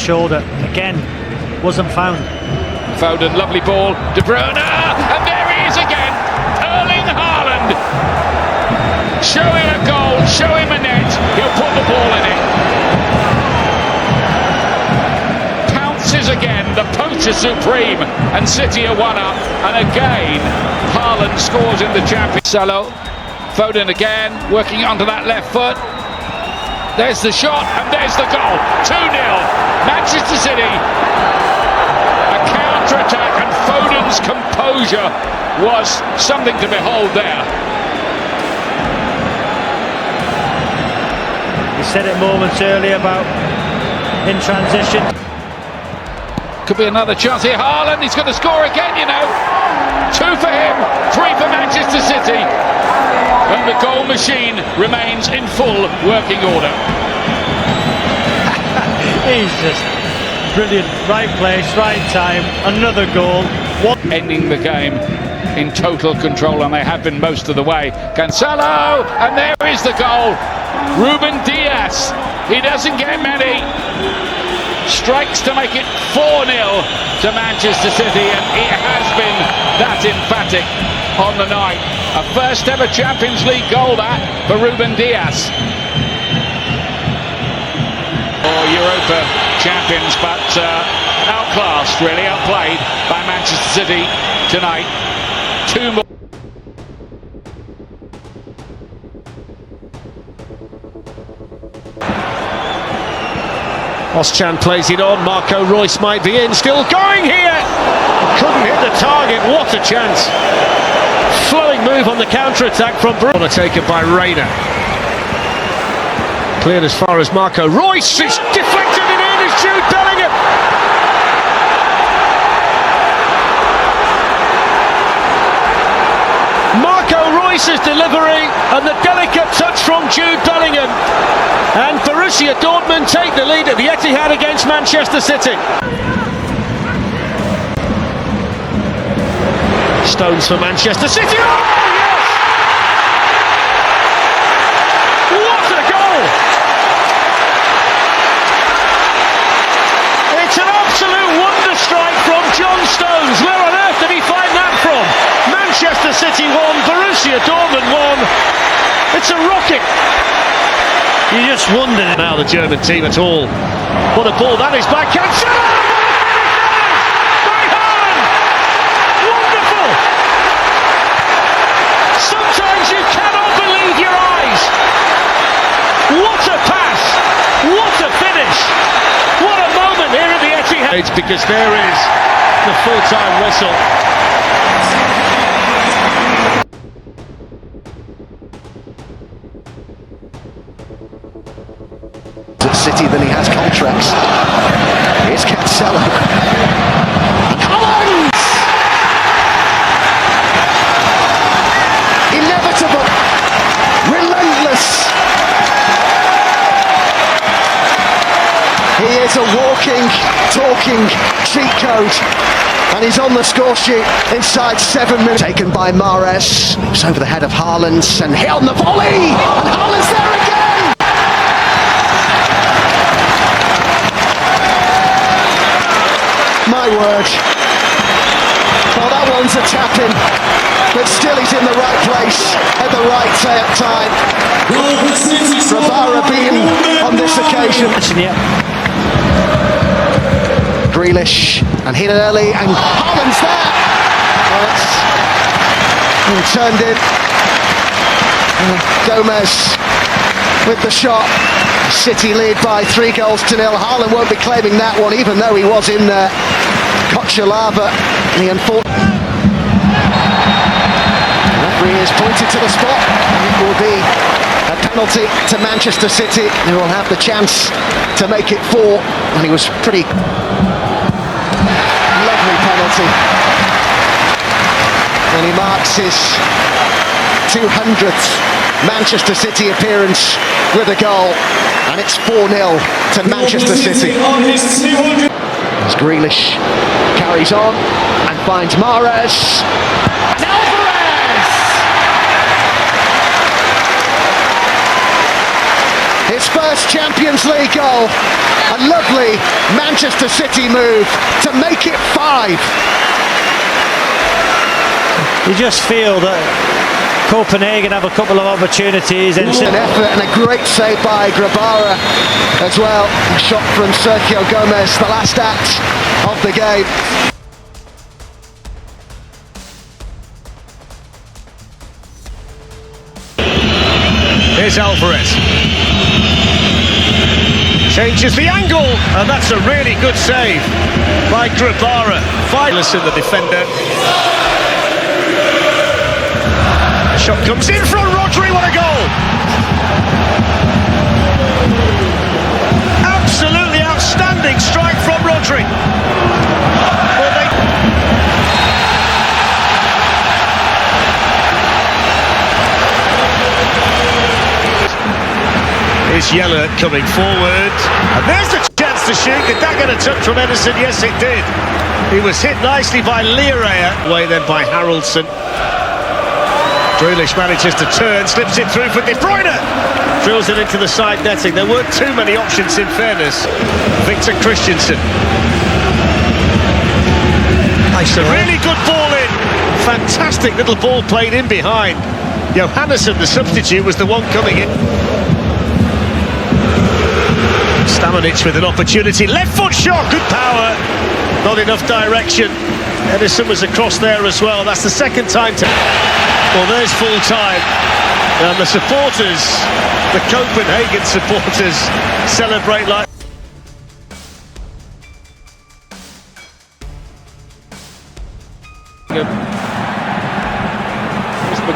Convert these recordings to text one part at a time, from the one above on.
shoulder. Again, wasn't found. Foden, lovely ball, De Bruyne, and there he is again, Erling Haaland. Show him a goal, show him a net, he'll put the ball in it. Pounces again, the poacher supreme, and City are one up, and again, Haaland scores in the Champions. Salo, Foden again, working onto that left foot. There's the shot, and there's the goal, 2-0, Manchester City. A counter-attack, and Foden's composure was something to behold there. You said it moments earlier about in transition. Could be another chance here. Haaland, he's going to score again, you know. 2 for him, 3 for Manchester City. And the goal machine remains in full working order. He's just brilliant. Right place, right time. Another goal. Ending the game in total control, and they have been most of the way. Cancelo, and there is the goal. Ruben Dias, he doesn't get many. Strikes to make it 4-0 to Manchester City, and it has been that emphatic on the night. A first ever Champions League goal that for Ruben Dias. Or Europa champions, but outclassed, really, outplayed by Manchester City tonight. 2 more. Oschan plays it on, Marco Reus might be in, still going here! Couldn't hit the target, what a chance! Flowing move on the counter-attack from Bruno, taken by Reina. Cleared as far as Marco Reus, it's deflected and in is Jude Bellingham! Marco Reus' delivery and the delicate touch from Jude Bellingham. And Borussia Dortmund take the lead at the Etihad against Manchester City. Stones for Manchester City. Oh, yes! What a goal! It's an absolute wonder strike from John Stones. Where on earth did he find that from? Manchester City won, Borussia Dortmund won. It's a rocket. You just wonder now the German team at all. What a ball that is by Cancelo! By Haaland! Wonderful! Sometimes you cannot believe your eyes. What a pass! What a finish! What a moment here at the Etihad! It's because there is the full-time whistle. At City than he has contracts. Here's Cancelo. Collins! Inevitable. Relentless. He is a walking, talking cheat code. And he's on the score sheet inside 7 minutes. Taken by Mahrez. It's over the head of Haaland. And hit on the volley! And Haaland's there again! My word. Oh, that one's a tap-in, but still he's in the right place at the right time. Ravara being on this occasion. Grealish, and hit early, and Haaland's there. And turned in. Gomez with the shot. City lead by 3-0. Haaland won't be claiming that one, even though he was in there. Kochalava, the unfortunate. The referee is pointed to the spot. It will be a penalty to Manchester City, who will have the chance to make it 4. And he was pretty lovely penalty. And he marks his 200th Manchester City appearance with a goal, and it's 4-0 to Manchester City. As Grealish carries on and finds Mahrez. And Alvarez! His first chance. Champions League goal. A lovely Manchester City move to make it 5. You just feel that Copenhagen have a couple of opportunities and An effort and a great save by Grabara as well. A shot from Sergio Gomez, the last act of the game. Here's Alvarez. Changes the angle, and that's a really good save by Grabara. Listen, the defender. The shot comes in from Rodri, what a goal! Absolutely outstanding strike from Rodri. Here's Yeller coming forward, and there's the chance to shoot. Did that get a touch from Edison? Yes, it did. He was hit nicely by Learea, away then by Haraldson. Grealish manages to turn, slips it through for De Bruyne. Drills it into the side netting. There weren't too many options, in fairness. Victor Christensen. Nice, a really good ball in. Fantastic little ball played in behind. Johannesson, the substitute, was the one coming in. Stamanic with an opportunity, left foot shot, good power, not enough direction. Edison was across there as well. That's the second time well, there's full time, and the supporters, the Copenhagen supporters, celebrate like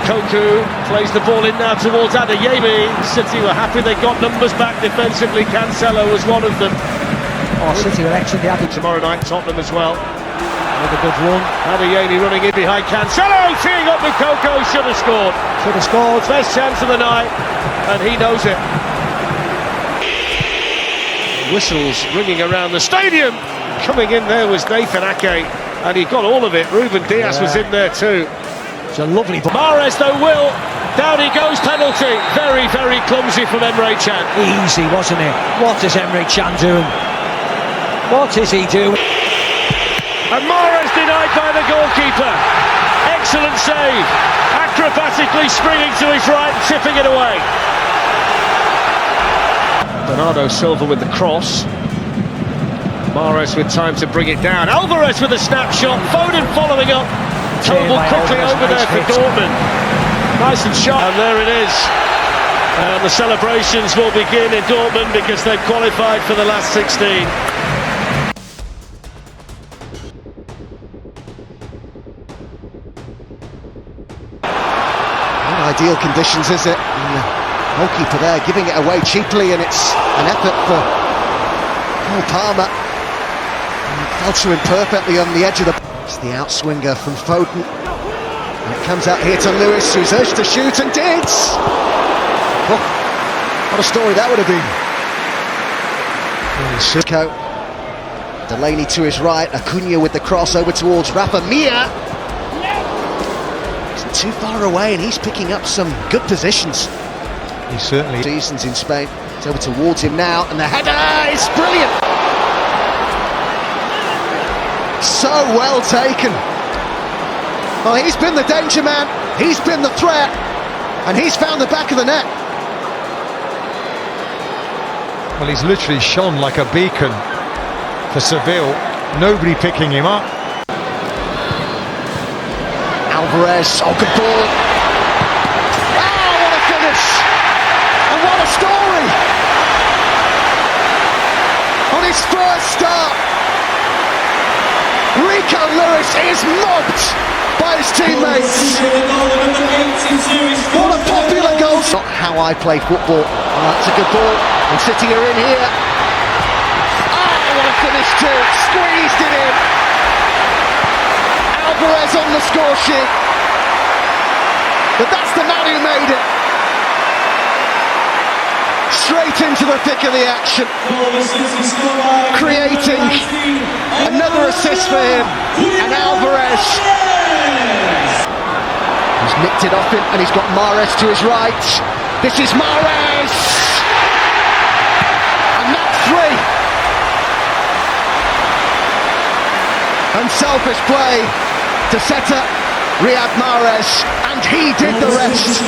Koku plays the ball in now towards Adeyemi. City were happy they got numbers back defensively. Cancelo was one of them. Oh, City were actually happy. Tomorrow night, Tottenham as well. With a good run. Adeyemi running in behind Cancelo, teeing up with Koku. Should have scored. Should have scored. Best chance of the night, and he knows it. Whistles ringing around the stadium. Coming in there was Nathan Ake, and he got all of it. Ruben Dias was in there too. It's a lovely ball. Mahrez though will. Down he goes, penalty. Very, very clumsy from Emre Can. Easy, wasn't it? What is Emre Can doing? What is he doing? And Mahrez denied by the goalkeeper. Excellent save. Acrobatically springing to his right, tipping it away. Bernardo Silva with the cross. Mahrez with time to bring it down. Alvarez with a snapshot. Foden following up. Tumble quickly over there for Dortmund. Nice and sharp. And there it is. And the celebrations will begin in Dortmund because they've qualified for the last 16. Not ideal conditions, is it? And the goalkeeper there giving it away cheaply, and it's an effort for Cole Palmer. And fell to him perfectly on the edge of the... It's the outswinger from Foden. And it comes out here to Lewis, who's urged to shoot and did! Oh, what a story that would have been. Suko. Delaney to his right, Acuna with the cross over towards Rafa Mir. He's too far away, and he's picking up some good positions. He certainly... Seasons in Spain. It's over towards him now, and the header is brilliant! So well taken. Well, he's been the danger man, he's been the threat, and he's found the back of the net. Well, he's literally shone like a beacon for Seville. Nobody picking him up. Alvarez, oh, good ball. Oh, what a finish! And what a story! On his first start, Rico Lewis is mobbed by his teammates. What a popular goal! Not how I play football. Oh, that's a good ball. And City are in here. Oh, what a finish too! Squeezed it in. Alvarez on the score sheet. But that's the man who made it. Straight into the thick of the action. Creating another assist for him. And Alvarez. He's nicked it off him, and he's got Mahrez to his right. This is Mahrez! Unselfish play to setter Riyad Mahrez, and he did the rest.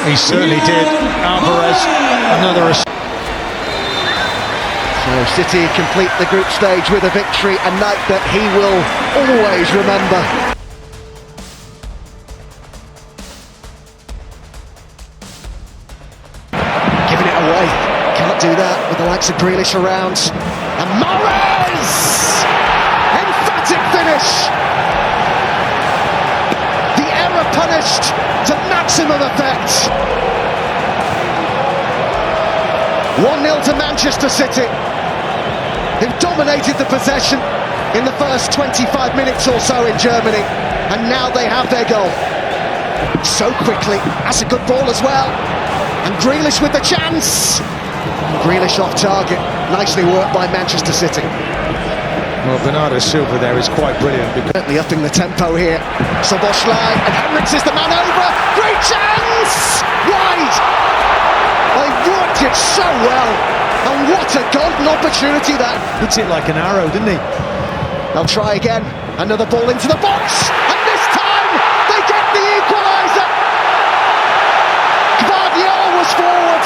He certainly did. Alvarez, another assist. So City complete the group stage with a victory, a night that he will always remember. Giving it away, can't do that with the likes of Grealish around. And Mahrez! Emphatic finish! The error punished to maximum effect. 1-0 to Manchester City, who've dominated the possession in the first 25 minutes or so in Germany, and now they have their goal. So quickly, that's a good ball as well. And Grealish with the chance. Grealish off target, nicely worked by Manchester City. Well, Bernardo Silva there is quite brilliant. Certainly upping the tempo here. Szoboszlai, and Henriks is the man over. Great chance! Wide! They worked it so well, and what a golden opportunity that. Hits it like an arrow, didn't he? They'll try again. Another ball into the box, and this time they get the equaliser. Gvardiol was forward.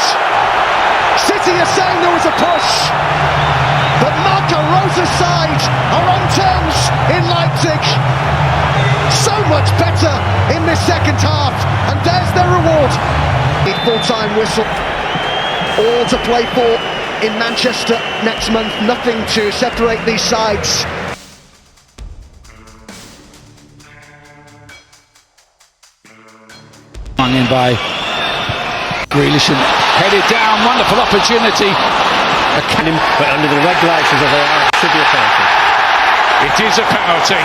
City are saying there was a push, but Marco Rosa's side are on terms in Leipzig. So much better in this second half, and there's their reward. Full-time whistle. All to play for in Manchester next month. Nothing to separate these sides. Hung in by Grealish and headed down. Wonderful opportunity. But under the regulations of it should be a penalty. It is a penalty.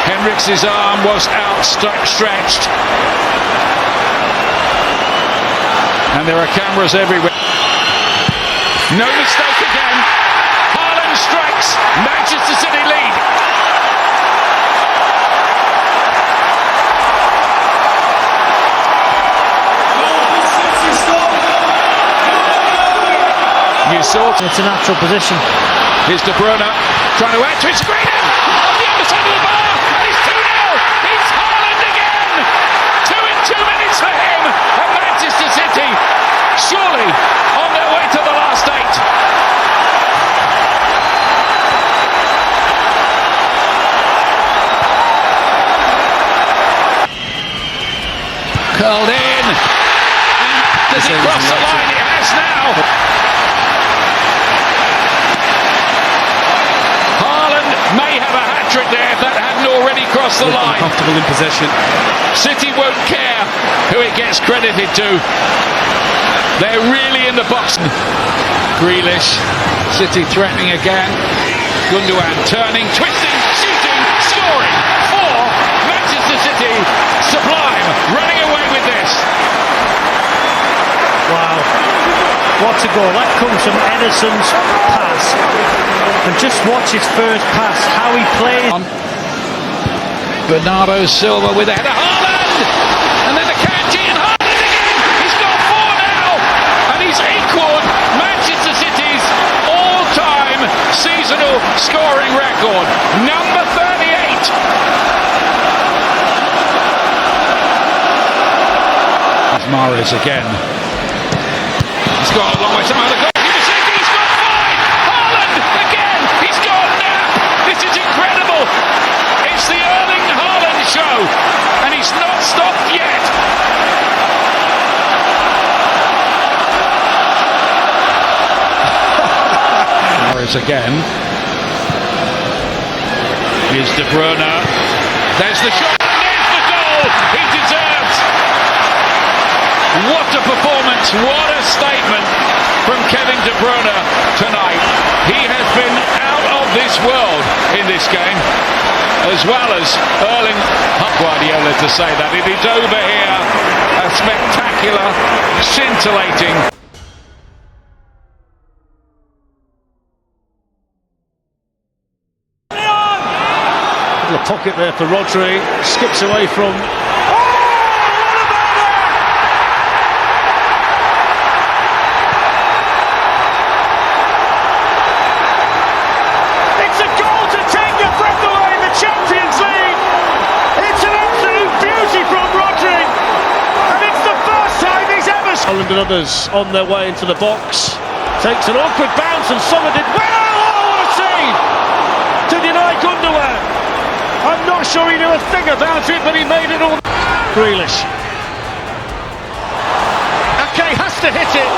Henriks' arm was outstretched. And there are cameras everywhere. No mistake again. Haaland strikes. Manchester City lead. You saw It's a natural position. Here's De Bruyne trying to add to his screen. On the underside of the bar. And it's 2-0. It's Haaland again. 2 in 2 minutes for him. And Manchester City surely on their way to the last 8. Curled in. And does it cross the line? It has now. Haaland may have a hat-trick there if that hadn't already crossed the line. Comfortable in possession. City won't care who it gets credited to. They're really in the box. Grealish, City threatening again. Gundogan turning, twisting, shooting, scoring for Manchester City. Sublime, running away with this. Wow, what a goal. That comes from Ederson's pass. And just watch his first pass, how he plays. Bernardo Silva with a header. Haaland! And then the Kanji and Haaland again! He's got 4 now! And he's equalled Manchester City's all-time seasonal scoring record. Number 38! There's Mahrez again. He's got a long way to go. He's got 5! Haaland again! He's got now! This is incredible! It's the Erling Haaland show, and he's not stopped yet. Mahrez again. Here's De Bruyne. There's the shot. There's the goal. He deserves. What a performance! What a statement from Kevin De Bruyne tonight. He has been out of this world in this game, as well as Erling Guardiola to say that. It is over here. A spectacular, scintillating. Little pocket there for Rodri. Skips away from. Holland and others on their way into the box. Takes an awkward bounce and Sommer did well. Oh, what a save to deny Gundogan. I'm not sure he knew a thing about it, but he made it all. Grealish. Ake has to hit it.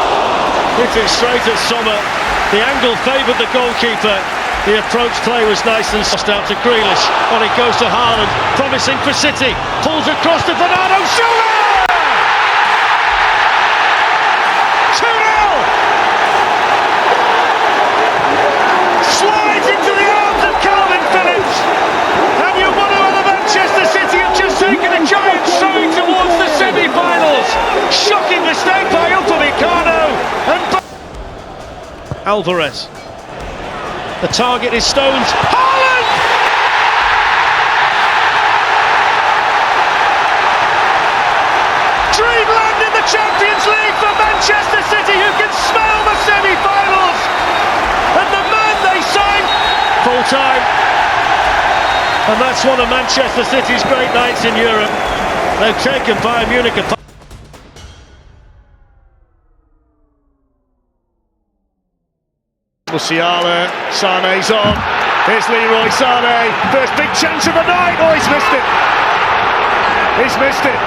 Hit it straight at Sommer. The angle favoured the goalkeeper. The approach play was nice and tossed out to Grealish. On it goes to Haaland, promising for City. Pulls across to Bernardo Silva! 2-0! Slides into the arms of Calvin Phillips. And you wonder whether Manchester City have just taken a giant stride towards the semi-finals. Shocking mistake by Upamecano and Alvarez. The target is Stones. Haaland! Dreamland in the Champions League for Manchester City, who can smell the semi-finals. And the man they signed full time. And that's one of Manchester City's great nights in Europe. They've taken Bayern Munich apart. Musiala, Sané's on. Here's Leroy Sané. First big chance of the night. Oh, he's missed it. He's missed it.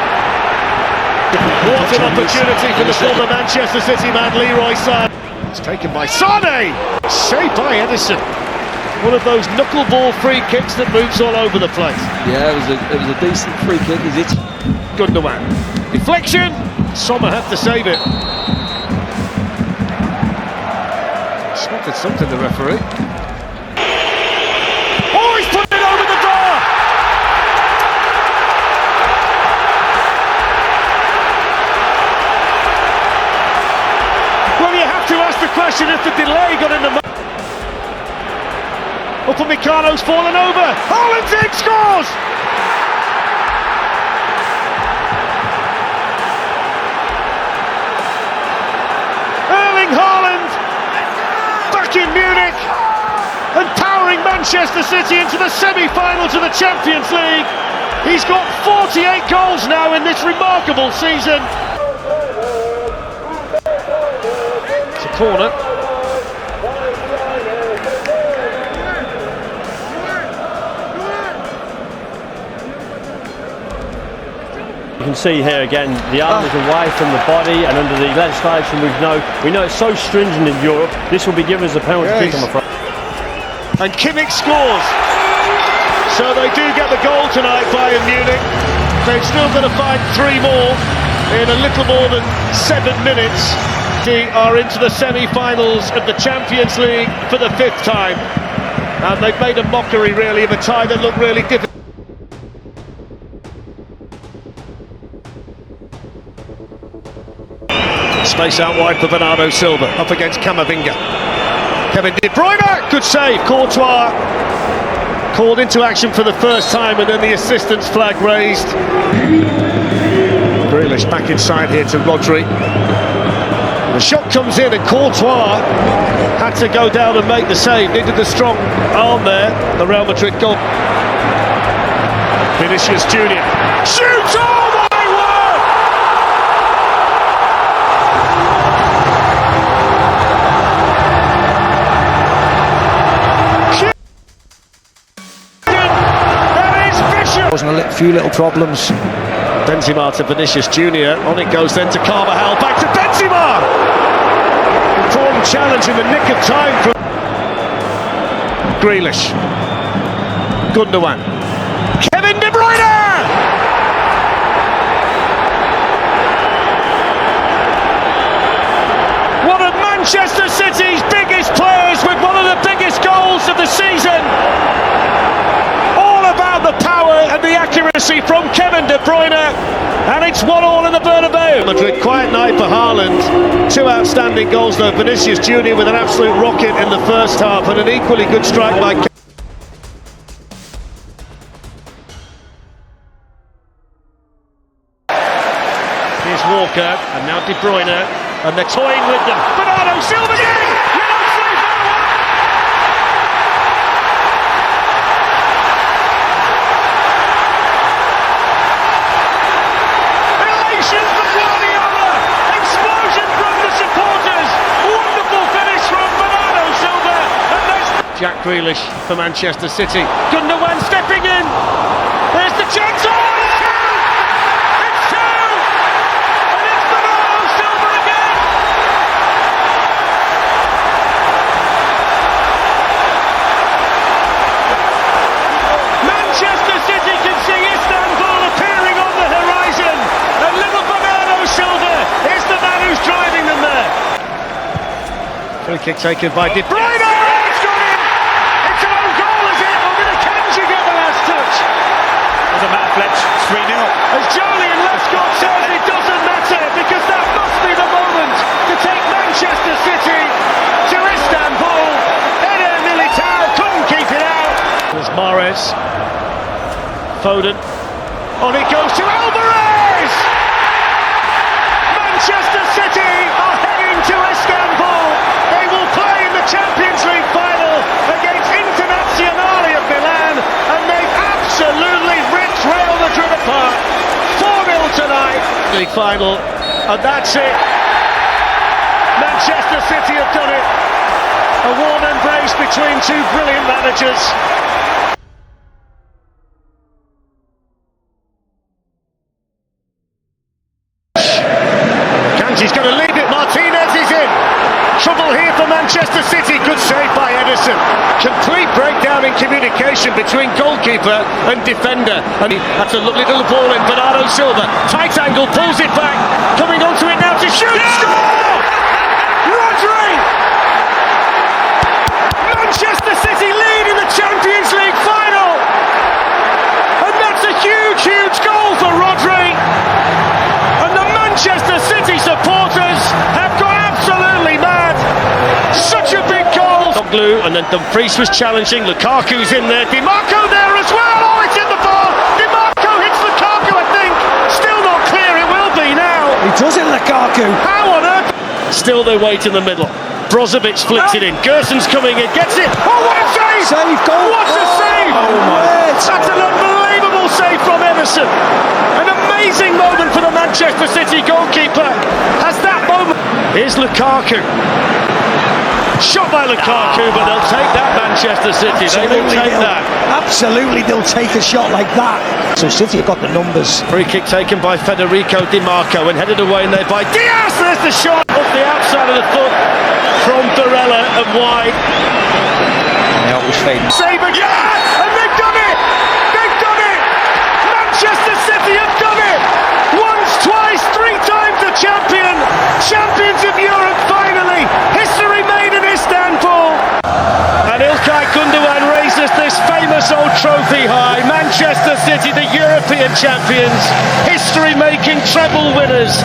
What an opportunity for the former Manchester City man, Leroy Sané. It's taken by Sané. Saved by Edison. One of those knuckleball free kicks that moves all over the place. Yeah, it was a decent free kick, is it? Gundogan. Deflection. Sommer had to save it. Spotted something, the referee. Oh, he's put it over the bar! Well, you have to ask the question if the delay got in the... Upamecano's fallen over. Haaland's in, scores! Erling Haaland! In Munich and powering Manchester City into the semi-finals of the Champions League. He's got 48 goals now in this remarkable season. It's a corner. You can see here again the arm is away from the body and under the legislation we know it's so stringent in Europe. This will be given as a penalty kick, I'm afraid. And Kimmich scores. So they do get the goal tonight, Bayern Munich. They've still got to find 3 more in a little more than 7 minutes. They are into the semi-finals of the Champions League for the 5th time. And they've made a mockery really of a tie that looked really difficult. Space out wide for Bernardo Silva, up against Camavinga. Kevin De Bruyne, good save. Courtois called into action for the first time, and then the assistance flag raised. Grealish back inside here to Rodri. The shot comes in and Courtois had to go down and make the save. Needed the strong arm there, the Real Madrid goal. Vinicius Junior shoots! Oh my word! That is vicious! Wasn't a few little problems. Benzema to Vinicius Junior. On it goes then to Carvajal. Back to Benzema! Important challenge in the nick of time for Grealish. Gundogan. Kevin De Bruyne! One of Manchester City's biggest players with one of the biggest goals of the season. All about the power and the accuracy from Kevin De Bruyne. And it's 1-1 in the Bernabeu. Madrid, quiet night for Haaland. 2 outstanding goals though. Vinicius Junior with an absolute rocket in the first half and an equally good strike by Here's Walker, and now De Bruyne, and they're toying with them. Bernardo Silva again! Elation for Guardiola! Explosion! Grealish for Manchester City. Gundogan stepping in. There's the chance. Oh, it's two! It's two! And it's Bernardo Silva again! Manchester City can see Istanbul appearing on the horizon, and little Bernardo Silva is the man who's driving them there. Free kick taken by De Bruyne. It's got in. It's an own goal, is it? Or did Akanji get the last touch? Doesn't matter, Fletch. 3-0. As Julian Lescott says, it doesn't matter because that must be the moment to take Manchester City to Istanbul. Eder Militao couldn't keep it out. There's Mahrez. Foden. On it goes to Alvarez! Manchester City are heading to Istanbul. They will play in the Champions League final against Internazionale of Milan, and they've absolutely ripped Real Madrid apart. 4-0 tonight. League final, and that's it. Manchester City have done it. A warm embrace between two brilliant managers. He's going to lead it. Martinez is in. Trouble here for Manchester City. Good save by Ederson. Complete breakdown in communication between goalkeeper and defender. And that's a lovely little ball in. Bernardo Silva. Tight angle, pulls it back. Coming onto it now to shoot. Yeah! Score! Rodri! Manchester City lead in the Champions League final. And that's a huge, huge goal for Rodri. And the Manchester City supporters have gone absolutely mad. Such a big goal. Glue, and then Dumfries was challenging. Lukaku's in there. Di Marco there as well. Oh, it's in the bar. Di Marco hits Lukaku, I think. Still not clear. It will be now. He does it, Lukaku. How on earth? Still they wait in the middle. Brozovic flicks it in. Gerson's coming in. Gets it. Oh, what a save! Save, goal. What a save! Oh, my. That's an unbelievable save from Ederson. An amazing moment for the Manchester City goalkeeper. Has that moment. Here's Lukaku. Shot by Lukaku, but they'll take that, Manchester City. They will take that. Absolutely, they'll take a shot like that. So City have got the numbers. Free kick taken by Federico Di Marco and headed away in there by Diaz. There's the shot off the outside of the foot from Barella and wide. They always fade. Save again, and they've done it! They've done it! Manchester City have done it! Once, twice, 3 times the champion! Champions of Europe finally! History made in Istanbul! And İlkay Gundogan raises this famous old trophy high. Manchester City, the European champions, history-making treble winners.